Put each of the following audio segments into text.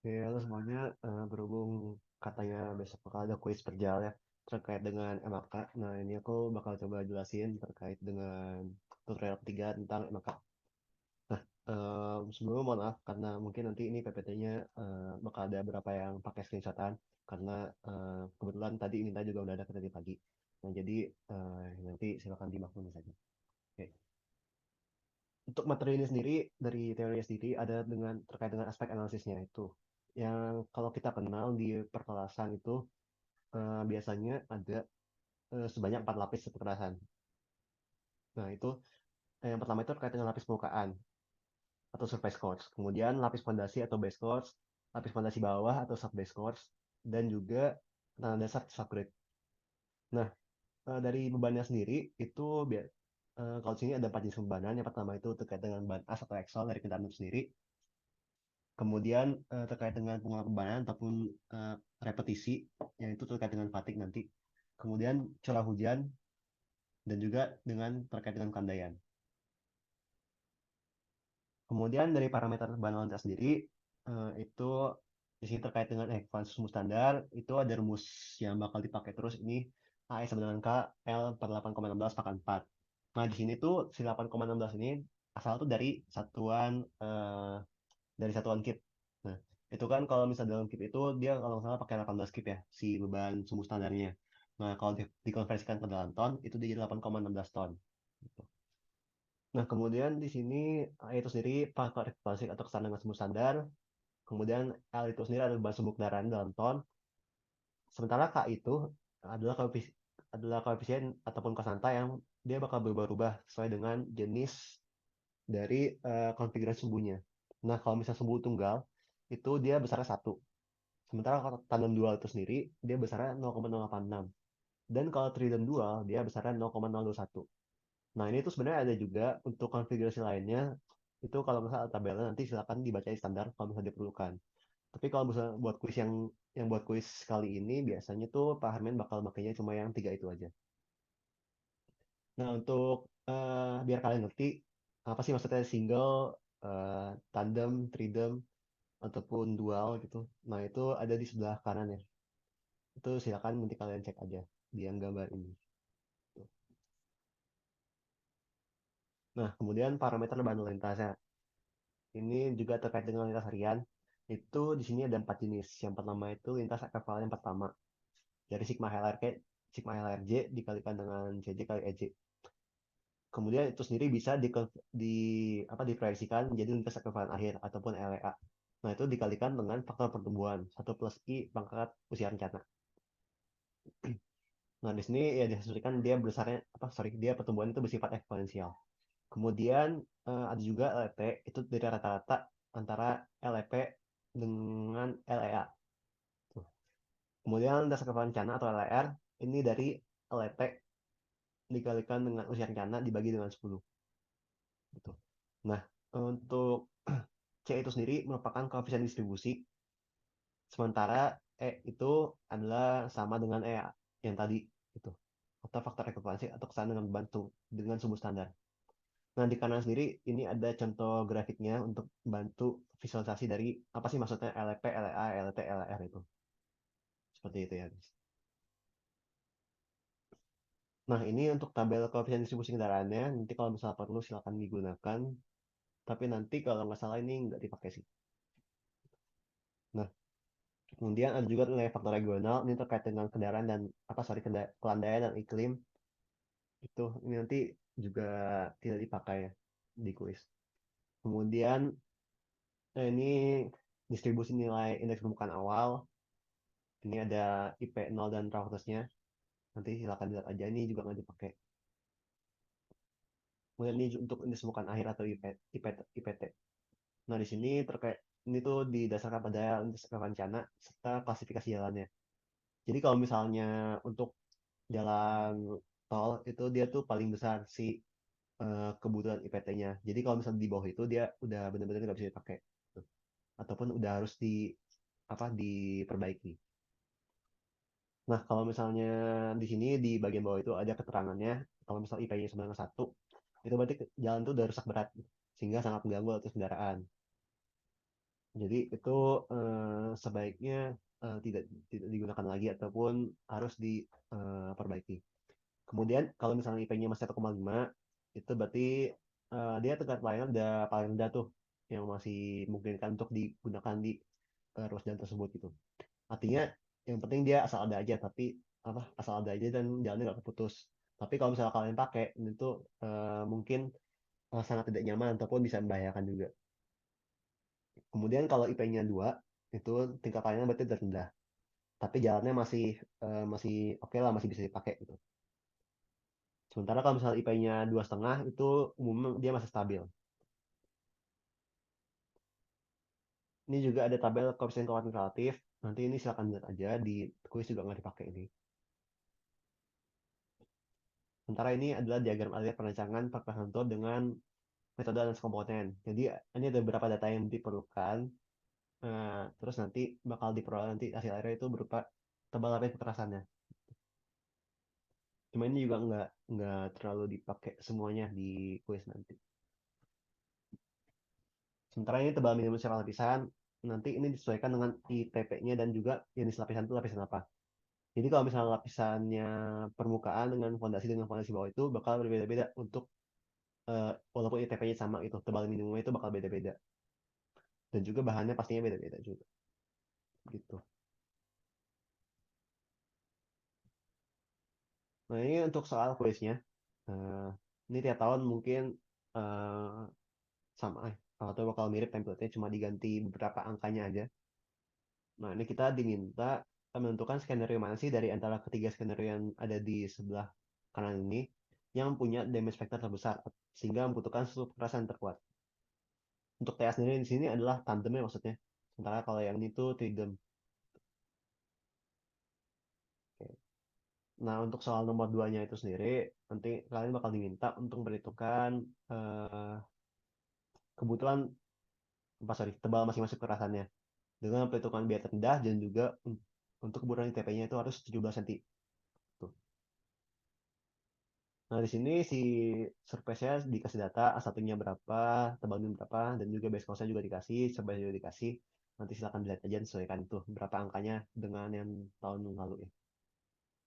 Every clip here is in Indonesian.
Ya, halo semuanya, berhubung katanya besok bakal ada kuis perjal ya, terkait dengan MAK. Nah, ini aku bakal coba jelasin terkait dengan tutorial ketiga tentang MAK. Nah, sebelumnya mohon maaf karena mungkin nanti ini PPT-nya bakal ada beberapa yang pakai screenshotan, karena kebetulan tadi Minta juga udah ada tadi pagi. Nah, jadi nanti silakan dimaklumi saja. Oke. Untuk materi ini sendiri, dari teorinya sendiri, ada terkait dengan aspek analisisnya itu. Yang kalau kita kenal di perkelasan itu biasanya ada sebanyak 4 lapis perkelasan. Nah, itu yang pertama itu terkait dengan lapis permukaan atau surface course. Kemudian lapis fondasi atau base course, lapis fondasi bawah atau sub base course, dan juga tanah dasar subgrade. Nah, dari bebannya sendiri itu kalau sini ada 4 jenis bebanan. Yang pertama itu terkait dengan ban as atau axle dari kendaraan itu sendiri. Kemudian terkait dengan pengulangan bebanan ataupun repetisi, yaitu terkait dengan fatigue nanti. Kemudian curah hujan dan juga dengan terkait dengan kandaian. Kemudian dari parameter ban lalu lintas sendiri itu di sini terkait dengan advance rumus standar itu ada rumus yang bakal dipakai terus ini AE sama dengan K L per 8,16 pangkat 4. Nah, di sini tuh si 8,16 ini asal tuh eh, dari satuan kip. Nah, itu kan kalau misalnya dalam kip itu dia kalau nggak salah pakai 18 kip ya, si beban sumbu standarnya. Nah, kalau dikonversikan ke dalam ton, itu jadi 8,16 ton. Gitu. Nah, kemudian di sini itu sendiri faktor ekspansi atau kesan dengan sumbu standar. Kemudian L itu sendiri adalah beban sumbu kendaraan dalam ton. Sementara K itu adalah koefisien ataupun konsanta yang dia bakal berubah-ubah sesuai dengan jenis dari konfigurasi sumbunya. Nah, kalau misalnya sumbu tunggal, itu dia besarnya satu. Sementara kalau tandem dual itu sendiri, dia besarnya 0,086. Dan kalau tridem dual, dia besarnya 0,021. Nah, ini tuh sebenarnya ada juga untuk konfigurasi lainnya. Itu kalau misalnya tabelnya nanti silakan dibaca di standar kalau misalnya diperlukan. Tapi kalau misalnya buat kuis yang buat kuis kali ini biasanya tuh Pak Harmen bakal makainya cuma yang tiga itu aja. Nah, untuk biar kalian ngerti apa sih maksudnya single, tandem, tridem, ataupun dual gitu. Nah, itu ada di sebelah kanan ya. Itu silakan nanti kalian cek aja di yang gambar ini. Nah, kemudian parameter bandul lintasnya. Ini juga terkait dengan lintas harian. Itu di sini ada 4 jenis. Yang pertama itu lintas ekvivalen yang pertama. Dari sigma LRK, sigma LRJ dikalikan dengan CJ kali EJ. Kemudian itu sendiri bisa di apa diproyeksikan menjadi lintas ekvivalen akhir ataupun LEA. Nah, itu dikalikan dengan faktor pertumbuhan 1 plus I pangkat usia rencana. Nah, di sini ya dihasilkan dia besarnya apa sorry dia pertumbuhan itu bersifat eksponensial. Kemudian ada juga LET itu dari rata-rata antara LEP dengan LEA. Tuh. Kemudian dasar keperencanaan atau LR ini dari LET dikalikan dengan usia rencana dibagi dengan 10. Gitu. Nah, untuk C itu sendiri merupakan koefisien distribusi, sementara E itu adalah sama dengan E yang tadi itu atau faktor ekuivalensi atau kesamaan dengan bantu dengan sumbu standar. Nah, di kanan sendiri ini ada contoh grafiknya untuk bantu visualisasi dari apa sih maksudnya LP, LA, LT, LR itu. Seperti itu ya, guys. Nah, ini untuk tabel koefisien distribusi kendaraannya. Nanti kalau misalnya perlu silakan digunakan. Tapi nanti kalau nggak salah ini nggak dipakai sih. Nah, kemudian ada juga nilai faktor regional. Ini terkait dengan kendaraan dan apa sorry kelandaian dan iklim. Itu ini nanti juga tidak dipakai ya di kuis. Kemudian ini distribusi nilai indeks permukaan awal. Ini ada IP 0 dan Rautersnya. Nanti silakan dilihat aja. Ini juga nggak dipakai. Kemudian ini untuk indeks permukaan akhir atau IPT. Nah, di sini terkait ini tuh didasarkan pada indeks rencana serta klasifikasi jalannya. Jadi kalau misalnya untuk jalan tol itu dia tuh paling besar si kebutuhan IPT-nya. Jadi kalau misalnya di bawah itu dia udah benar-benar nggak bisa dipakai. Ataupun udah harus diperbaiki. Nah, kalau misalnya di sini di bagian bawah itu ada keterangannya, kalau misal IP-nya sama dengan 1, itu berarti jalan itu udah rusak berat, sehingga sangat mengganggu arus kendaraan. Jadi itu sebaiknya tidak tidak digunakan lagi ataupun harus diperbaiki. Kemudian kalau misalnya IP-nya masih 1,5 itu berarti dia tingkat pelayanan udah paling rendah tuh yang masih memungkinkan untuk digunakan di ruas jalan tersebut gitu. Artinya yang penting dia asal ada aja tapi apa asal ada aja dan jalannya nggak keputus. Tapi kalau misalnya kalian pakai itu mungkin sangat tidak nyaman ataupun bisa membahayakan juga. Kemudian kalau IP-nya 2 itu tingkat pelayanan berarti udah rendah. Tapi jalannya masih oke lah masih bisa dipakai gitu. Sementara kalau misalnya IP-nya 2,5 itu umumnya dia masih stabil. Ini juga ada tabel koefisien kekuatan relatif. Nanti ini silakan lihat aja di kuis juga nggak dipakai ini. Sementara ini adalah diagram alias perancangan perputaran dengan metode analisis komponen. Jadi ini ada beberapa data yang diperlukan. Terus nanti bakal diperoleh nanti hasil akhirnya itu berupa tebal lapis kekerasannya. Cuma ini juga nggak terlalu dipakai semuanya di kuis nanti. Sementara ini tebal minimum secara lapisan, nanti ini disesuaikan dengan ITP-nya dan juga jenis lapisan itu lapisan apa. Jadi kalau misalnya lapisannya permukaan dengan fondasi bawah itu bakal berbeda-beda untuk walaupun ITP-nya sama itu, tebal minimumnya itu bakal beda-beda. Dan juga bahannya pastinya beda-beda juga. Gitu. Nah ini untuk soal kuisnya. Eh, ini tiap tahun mungkin eh, sama atau bakal mirip template-nya cuma diganti beberapa angkanya aja. Nah, ini kita diminta menentukan skenario mana sih dari antara ketiga skenario yang ada di sebelah kanan ini yang punya damage factor terbesar sehingga membutuhkan suatu kekerasan terkuat. Untuk TA sendiri di sini adalah tandemnya maksudnya. Sementara kalau yang ini tuh tridem. Oke. Nah, untuk soal nomor duanya itu sendiri, nanti kalian bakal diminta untuk memperhitungkan eh, kebutuhan, apa sorry, tebal masing-masing kekerasannya dengan perhitungan biaya terendah dan juga untuk kebutuhan ITP-nya itu harus 17 cm. Nah, di sini si surface-nya dikasih data, A1-nya berapa, tebalnya berapa, dan juga base cost-nya juga dikasih, surface juga dikasih. Nanti silakan dilihat aja sesuaikan itu berapa angkanya dengan yang tahun lalu ya.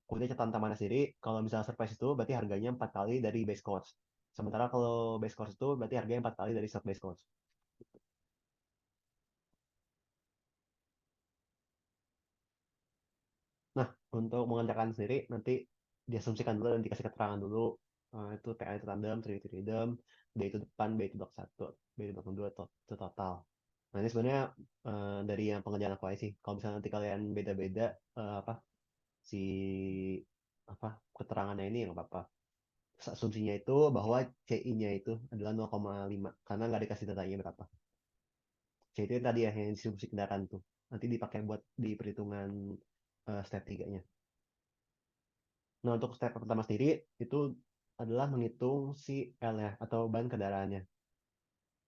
Kemudian catatan tambahan sendiri, kalau misalnya surface itu berarti harganya 4 kali dari base cost. Sementara kalau base cost itu berarti harganya 4 kali dari sub base cost. Nah, untuk mengerjakan sendiri nanti diasumsikan dulu dan dikasih keterangan dulu. Itu TA itu tandem, 3 itu rhythm, B itu depan, B itu blok satu, B itu blok 2 itu total. Nah, ini sebenarnya dari yang pengerjaan aku aja sih. Kalau misalnya nanti kalian beda-beda apa si apa keterangannya ini nggak apa-apa. Asumsinya itu bahwa CI-nya itu adalah 0,5 karena nggak dikasih datanya berapa. C itu yang tadi ya yang distribusi kendaraan tuh. Nanti dipakai buat di perhitungan step 3-nya. Nah, untuk step pertama sendiri itu adalah menghitung si L ya atau ban kendaraannya.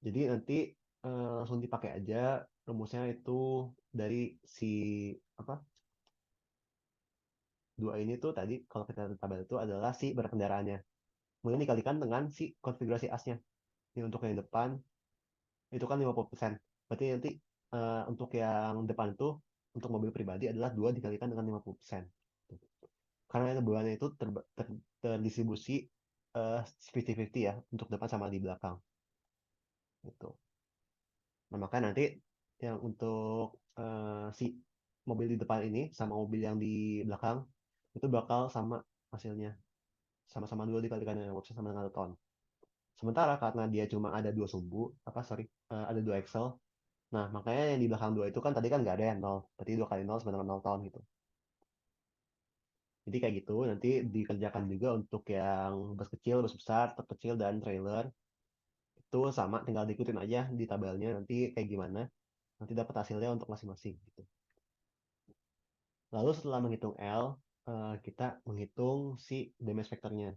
Jadi nanti langsung dipakai aja rumusnya itu dari si apa dua ini tuh tadi kalau kita lihat tabel itu adalah si berat kendaraannya. Kemudian dikalikan dengan si konfigurasi asnya. Ini untuk yang depan itu kan 50%. Berarti nanti untuk yang depan itu untuk mobil pribadi adalah 2 dikalikan dengan 50%. Karena keduanya itu terdistribusi 50-50 ya untuk depan sama di belakang. Gitu. Nah, maka nanti yang untuk si mobil di depan ini sama mobil yang di belakang itu bakal sama hasilnya. Sama-sama dua dikalikan dengan workshop sama dengan ton. Sementara karena dia cuma ada dua sumbu, apa sorry, ada dua axle. Nah, makanya yang di belakang dua itu kan tadi kan nggak ada yang nol. Berarti 2 kali nol sama dengan 0 ton gitu. Jadi kayak gitu, nanti dikerjakan juga untuk yang bus kecil, bus besar, truk kecil, dan trailer. Itu sama, tinggal diikutin aja di tabelnya nanti kayak gimana. Nanti dapat hasilnya untuk masing-masing gitu. Lalu setelah menghitung L, kita menghitung si damage factor-nya.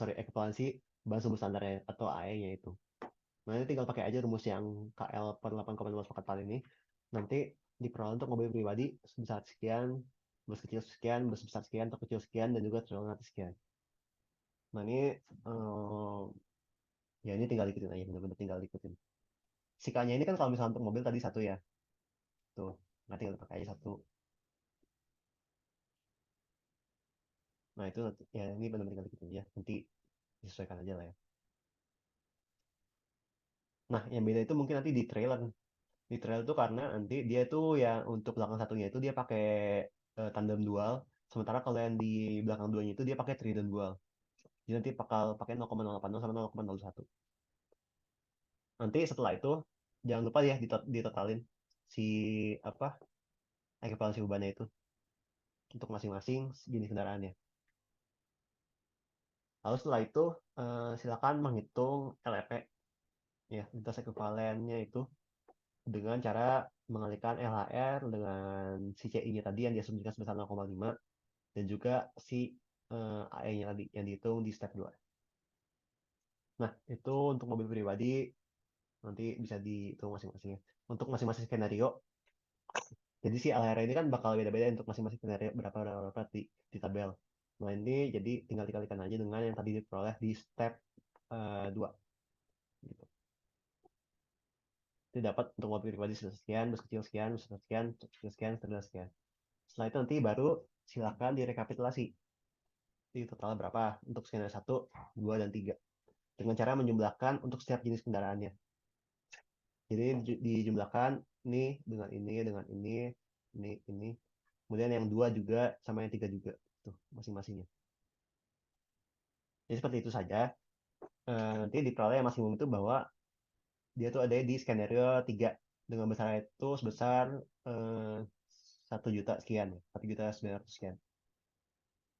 Sorry, ekuivalensi bahan sumbu standarnya atau AE-nya itu. Nah, ini tinggal pakai aja rumus yang KL per 8,5 ini. Nanti diperoleh untuk mobil pribadi sebesar sekian, bus kecil sekian, bus besar sekian, truk kecil sekian, dan juga trailer nanti sekian. Nah, ini ya ini tinggal ikutin aja, benar-benar tinggal ikutin. Si K-nya ini kan kalau misalnya untuk mobil tadi satu ya. Tuh, nanti tinggal pakai aja satu. Nah, itu ya ini benar-benar tinggal dikit aja. Nanti disesuaikan aja lah ya. Nah, yang beda itu mungkin nanti di trailer. Di trailer itu karena nanti dia itu ya untuk belakang satunya itu dia pakai tandem dual. Sementara kalau yang di belakang duanya itu dia pakai trident dual. Jadi nanti bakal pakai 0,080 sama 0,01. Nanti setelah itu jangan lupa ya ditotalin si apa ekuivalensi bebannya itu untuk masing-masing jenis kendaraannya. Lalu setelah itu silakan menghitung LEP ya lintas ekuivalennya itu dengan cara mengalihkan LHR dengan si CI-nya tadi yang diasumsikan sebesar 0,5 dan juga si AE-nya tadi yang dihitung di step 2. Nah, itu untuk mobil pribadi nanti bisa dihitung masing-masing ya. Untuk masing-masing skenario, jadi si LHR ini kan bakal beda-beda untuk masing-masing skenario berapa di tabel. Nah, ini jadi tinggal dikalikan aja dengan yang tadi diperoleh di step 2. Gitu. Itu dapat untuk mobil pribadi sekian, bus kecil sekian, bus sekian, kecil sekian, sekian, sekian. Setelah itu nanti baru silakan direkapitulasi. Di total berapa untuk skenario 1, 2, dan 3. Dengan cara menjumlahkan untuk setiap jenis kendaraannya. Jadi dijumlahkan ini dengan ini, dengan ini. Kemudian yang 2 juga sama yang 3 juga. Tuh, masing-masingnya. Jadi seperti itu saja. Nanti diperoleh yang maksimum itu bahwa dia tuh ada di skenario 3 dengan besar itu sebesar 1 juta sekian, 1.900.000 sekian.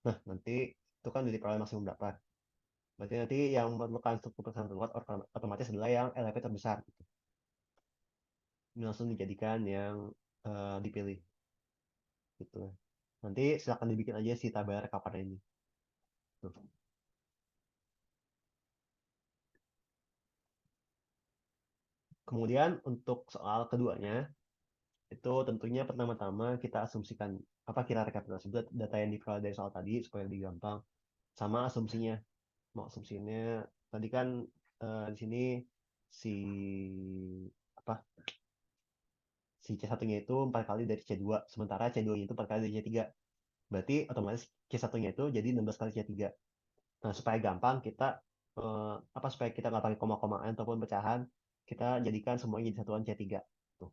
Nah, nanti itu kan diperoleh maksimum berapa? Berarti nanti yang memerlukan struktur pertahanan terkuat otomatis adalah yang LHP terbesar. Gitu. Ini langsung dijadikan yang dipilih. Gitu. Nanti silakan dibikin aja si tabel rekapan ini. Tuh. Kemudian untuk soal keduanya, itu tentunya pertama-tama kita asumsikan apa kira rekapitulasi data yang diperoleh dari soal tadi supaya lebih gampang. Sama asumsinya. Mau asumsinya tadi kan di sini si apa si C1-nya itu 4 kali dari C2, sementara C2-nya itu 4 kali dari C3. Berarti otomatis C1-nya itu jadi 16 kali C3. Nah, supaya gampang kita supaya kita nggak pakai koma-komaan ataupun pecahan, kita jadikan semuanya jadi satuan C3. Tuh.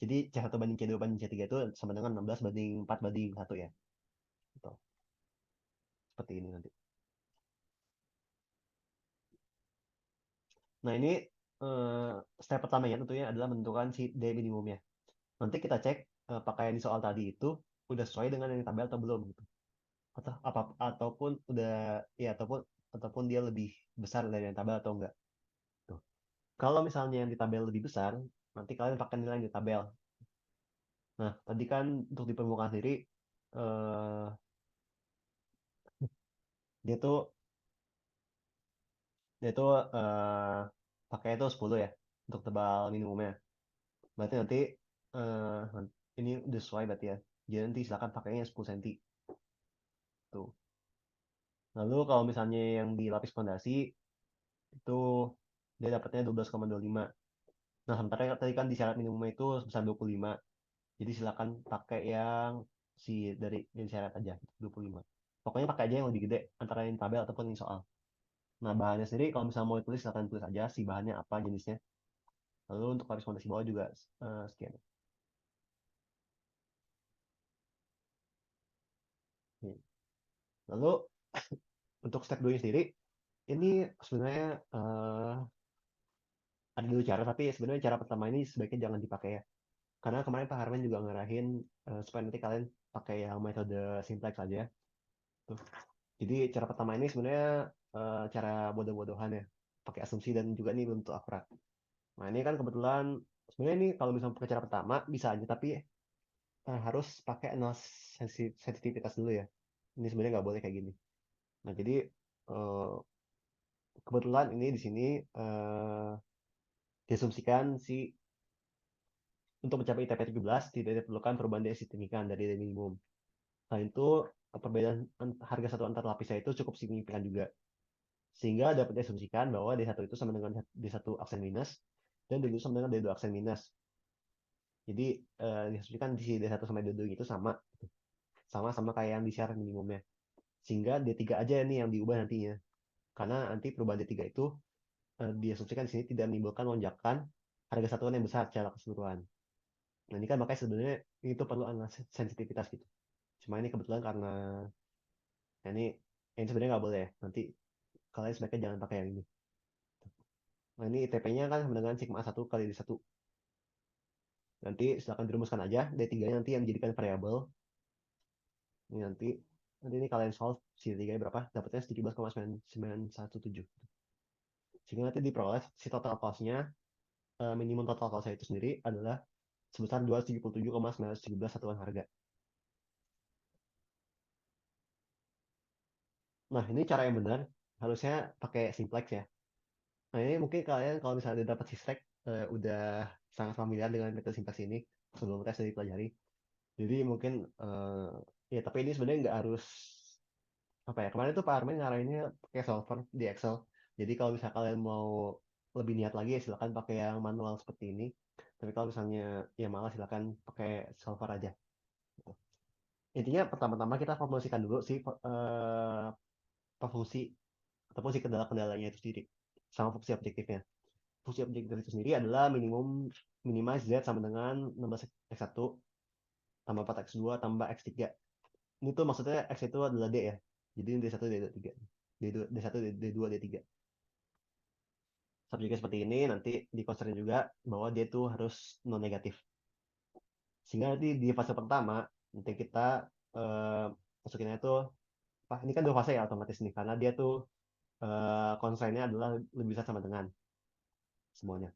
Jadi C1 banding C2 banding C3 itu sama dengan 16 banding 4 banding 1 ya. Gitu. Seperti ini nanti. Nah, ini eh, step pertamanya tentunya adalah menentukan si D minimumnya. Nanti kita cek pakaian di soal tadi itu udah sesuai dengan yang di tabel atau belum gitu. Ataupun udah ya ataupun dia lebih besar dari yang tabel atau enggak. Tuh. Kalau misalnya yang di tabel lebih besar, nanti kalian pakai nilai yang di tabel. Nah, tadi kan untuk di permukaan sendiri eh, dia tuh dia tuh eh, pakai itu 10 ya untuk tebal minimumnya. Berarti nanti eh, ini udah sesuai berarti ya. Jadi nanti silakan pakainya 10 cm. Tuh. Lalu kalau misalnya yang di lapis fondasi itu dia dapatnya 12,25. Nah, sementara tadi kan di syarat minimumnya itu sebesar 25. Jadi silakan pakai yang si dari syarat aja 25. Pokoknya pakai aja yang lebih gede antara yang tabel ataupun yang soal. Nah, bahannya sendiri kalau misalnya mau tulis silakan tulis aja si bahannya apa jenisnya. Lalu untuk lapis fondasi bawah juga sekian. Lalu untuk step 2 sendiri ini sebenarnya ada dua cara, tapi sebenarnya cara pertama ini sebaiknya jangan dipakai ya. Karena kemarin Pak Harman juga ngarahin supaya nanti kalian pakai yang metode simplex aja. Tuh. Jadi cara pertama ini sebenarnya cara bodoh-bodohan ya, pakai asumsi dan juga ini belum tentu akurat. Nah ini kan kebetulan sebenarnya ini kalau misalnya pakai cara pertama bisa aja, tapi harus pakai sensitivitas dulu ya. Ini sebenarnya nggak boleh kayak gini. Nah jadi eh, kebetulan ini di sini diasumsikan si untuk mencapai ITP 17 tidak diperlukan perubahan dari signifikan dari minimum. Selain itu perbedaan harga satu antar lapisnya itu cukup signifikan juga. Sehingga dapat diasumsikan bahwa D1 itu sama dengan D1 aksen minus dan D2 sama dengan D2 aksen minus. Jadi diasumsikan di D1 sampai D2 itu sama, sama kayak yang di syarat minimumnya. Sehingga D3 aja nih yang diubah nantinya. Karena nanti perubahan D3 itu diasumsikan di sini tidak menimbulkan lonjakan harga satuan yang besar secara keseluruhan. Nah ini kan makanya sebenarnya itu perlu analisis sensitivitas gitu. Cuma ini kebetulan karena ini sebenarnya nggak boleh ya. Nanti kalian sebaiknya jangan pakai yang ini. Nah ini ITP-nya kan sama dengan sigma 1 kali D1. Nanti silakan dirumuskan aja. D3-nya nanti yang dijadikan variabel. Ini nanti ini kalian solve si D3 berapa? Dapatnya 17,917. Sehingga nanti diperoleh si total cost-nya, minimum total cost itu sendiri adalah sebesar 277,917 satuan harga. Nah, ini cara yang benar. Harusnya pakai simplex ya. Nah, ini mungkin kalian kalau misalnya dapat Systrek, udah sangat familiar dengan metode simplex ini sebelum tes dari pelajari. Jadi mungkin ya tapi ini sebenarnya nggak harus apa ya. Kemarin tuh Pak Armin ngarahinnya pakai solver di Excel. Jadi kalau misalnya kalian mau lebih niat lagi ya silakan pakai yang manual seperti ini. Tapi kalau misalnya ya malah silakan pakai solver aja. Intinya pertama-tama kita formulasikan dulu sih fungsi atau fungsi kendala-kendalanya itu sendiri sama fungsi objektifnya. Fungsi objektif itu sendiri adalah minimize Z sama dengan 16x1 tambah 4x2 tambah x3. Ini tuh maksudnya x itu adalah D ya. Jadi D1, D2, D3. D1, D2, D3. Subjeknya seperti ini, nanti dikonsider juga bahwa dia tuh harus non negatif. Sehingga nanti di fase pertama, nanti kita eh, masukinnya itu, ini kan dua fase ya otomatis nih, karena dia tuh constraint-nya adalah lebih besar sama dengan semuanya.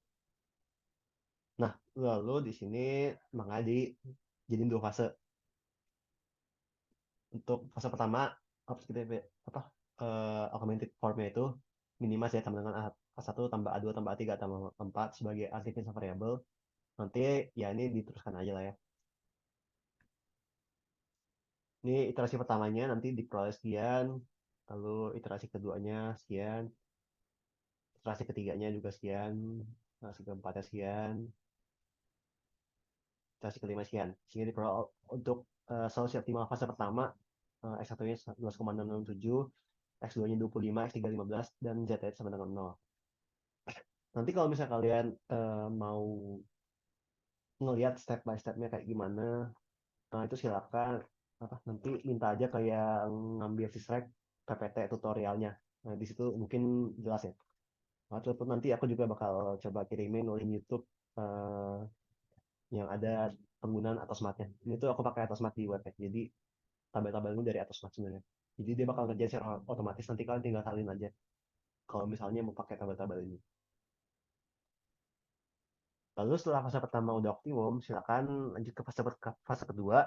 Nah, lalu di sini makanya dijadiin dua fase. Untuk fase pertama, apa augmented formnya itu minimal ya sama dengan A1 tambah A2 tambah A3 tambah 4 sebagai artificial variable. Nanti ya ini diteruskan aja lah ya. Ini iterasi pertamanya nanti diperoleh sekian, lalu iterasi keduanya sekian, iterasi ketiganya juga sekian, iterasi keempatnya sekian, iterasi kelima sekian. Sehingga diperoleh untuk solusi optimal fase pertama, X1-nya 11,667, X2-nya 25, X3 15, dan Z sama dengan 0. Nanti kalau misalnya kalian mau ngelihat step by stepnya kayak gimana, nah itu silakan nanti minta aja kayak ngambil sisrek PPT tutorialnya. Nah di situ mungkin jelas ya. Ataupun nanti aku juga bakal coba kirimin link YouTube eh, yang ada penggunaan Atosmatnya. Ini tuh aku pakai Atosmat di web ya. Jadi tabel-tabel ini dari Atosmat sebenarnya. Jadi dia bakal ngerjain secara otomatis. Nanti kalian tinggal salin aja. Kalau misalnya mau pakai tabel-tabel ini. Lalu setelah fase pertama udah optimum, silakan lanjut ke fase kedua.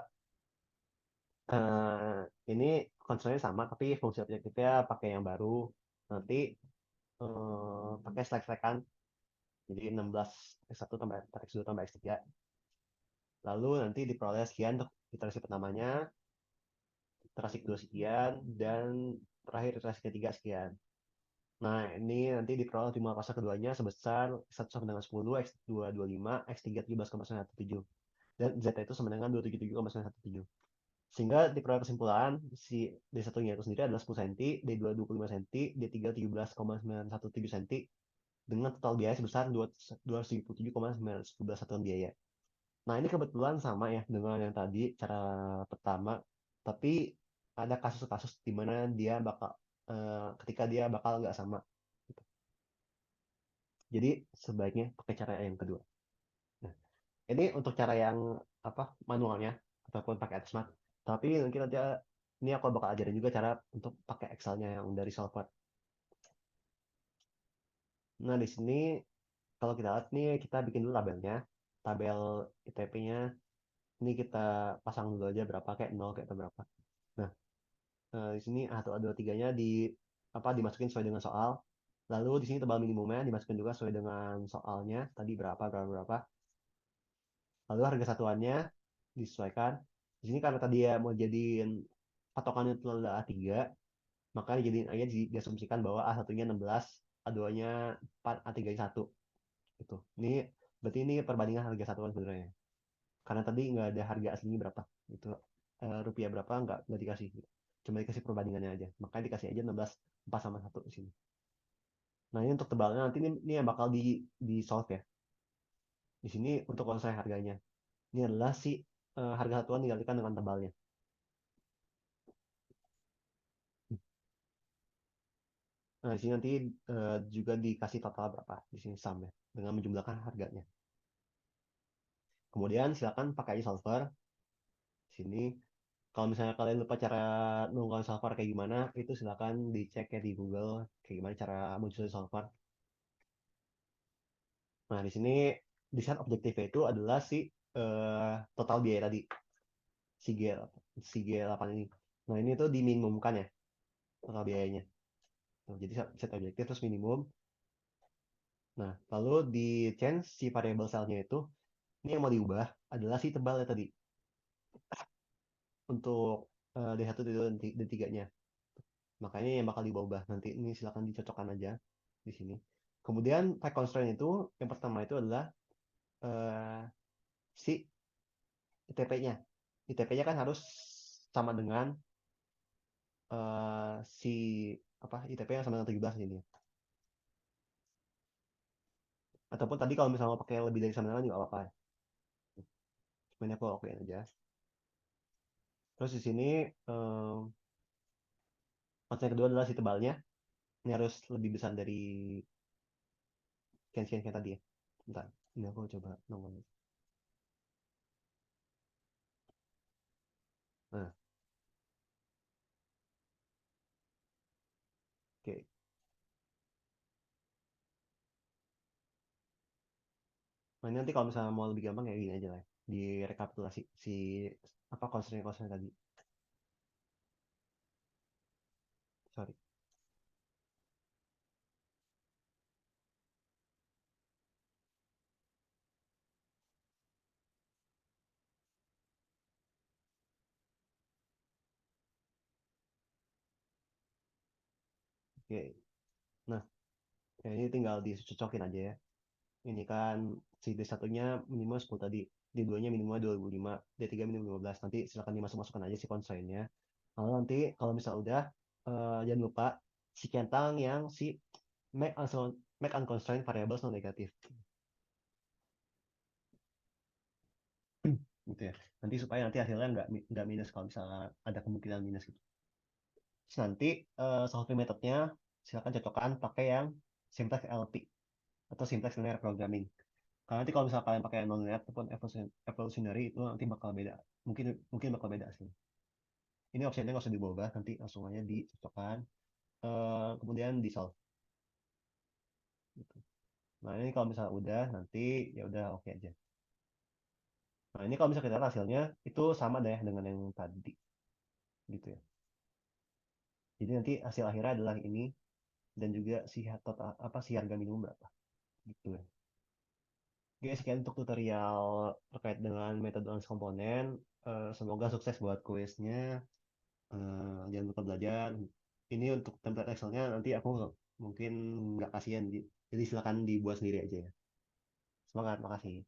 Eh, ini konsolnya sama, tapi fungsi objektifnya pakai yang baru. Nanti pakai selek-selekan. Jadi 16 X1 tambah X2 tambah X3. Lalu nanti diperoleh sekian untuk iterasi pertamanya, iterasi kedua sekian, dan terakhir iterasi ketiga sekian. Nah, ini nanti diperoleh optimal fase keduanya sebesar X1 sama dengan 10, X2 25, X3 17,917. Dan Z itu sama dengan 277,917. Sehingga diperoleh kesimpulan si D1-nya itu sendiri adalah 10 cm, D2 25 cm, D3 17,917 cm dengan total biaya sebesar 277,911 satuan biaya. Nah, ini kebetulan sama ya dengan yang tadi cara pertama, tapi ada kasus-kasus di mana dia bakal ketika dia bakal nggak sama. Jadi sebaiknya pakai cara yang kedua. Nah, ini untuk cara yang manualnya ataupun pakai Smart. Tapi mungkin nanti ini aku bakal ajarin juga cara untuk pakai Excel-nya yang dari Solver. Nah, di sini kalau kita lihat nih kita bikin dulu tabelnya. Tabel ITP-nya ini kita pasang dulu aja berapa kayak 0 kayak atau berapa. Nah, di sini A1 A2 3-nya dimasukin sesuai dengan soal. Lalu di sini tebal minimumnya dimasukin juga sesuai dengan soalnya. Tadi berapa berapa berapa. Lalu harga satuannya disesuaikan. Di sini karena tadi ya mau jadiin patokannya itu adalah A3, maka dijadiin aja diasumsikan bahwa A1-nya 16, A2-nya 4, A3-nya 1. Itu. Ini berarti ini perbandingan harga satuan sebenarnya. Karena tadi nggak ada harga aslinya berapa. Itu rupiah berapa nggak dikasih. Cuma dikasih perbandingannya aja. Makanya dikasih aja 16 4 sama satu di sini. Nah, ini untuk tebalnya nanti ini yang bakal di solve ya. Di sini untuk konsen harganya. Ini adalah si harga satuan dikalikan dengan tebalnya. Nah, di sini nanti juga dikasih total berapa di sini sum ya dengan menjumlahkan harganya. Kemudian silakan pakai aja solver. Sini kalau misalnya kalian lupa cara nongkrong solver kayak gimana, itu silakan dicek ya di Google kayak gimana cara muncul solver. Nah, di sini desain objektifnya itu adalah si total biaya tadi, si G, si G8 ini. Nah, ini tuh diminimumkan ya total biayanya. Nah, jadi set objektif terus minimum. Nah, lalu di change si variable cell-nya itu, ini yang mau diubah adalah si tebalnya tadi untuk D1, D2, dan D3-nya. Makanya yang bakal diubah nanti ini silakan dicocokkan aja di sini. Kemudian type constraint itu yang pertama itu adalah eh, si ITP-nya. ITP-nya kan harus sama dengan si apa ITP yang sama dengan 17 ini. Ataupun tadi kalau misalnya mau pakai lebih dari sama dengan juga apa-apa. Cuman aku oke aja. Terus di sini constraint kedua adalah si tebalnya. Ini harus lebih besar dari sekian-sekian kayak tadi ya. Bentar, ini aku coba nongol. Nah, oke. Nah, ini nanti kalau misalnya mau lebih gampang kayak gini aja lah. Di rekapitulasi si apa constraint tadi. Sorry. Oke. Nah, ya ini tinggal dicocokin aja ya. Ini kan si D1-nya minimal 10 tadi. D2-nya minimal 2005, D3 minimal 15. Nanti silakan dimasuk-masukkan aja si constraint-nya. Lalu nanti kalau misal udah jangan lupa si centang yang si make unconstrained variables non negatif. Gitu ya. Nanti supaya nanti hasilnya nggak minus kalau misalnya ada kemungkinan minus gitu. Terus nanti solving methodnya silakan cocokkan pakai yang syntax LP atau syntax linear programming. Karena nanti kalau misalnya kalian pakai non-linear ataupun evolutionary itu nanti bakal beda. Mungkin mungkin bakal beda sih. Ini optionnya nggak usah diubah, nanti langsung aja dicocokkan. Kemudian di solve. Gitu. Nah ini kalau misalnya udah nanti ya udah oke aja. Nah ini kalau misalnya kita lihat hasilnya itu sama deh dengan yang tadi gitu ya. Jadi nanti hasil akhirnya adalah ini dan juga si total apa si harga minimum berapa gitu ya. Oke, sekian untuk tutorial terkait dengan metode analis komponen. Semoga sukses buat kuisnya. Jangan lupa belajar. Ini untuk template Excel-nya nanti aku mungkin nggak kasihan, jadi silakan dibuat sendiri aja ya. Semangat, makasih.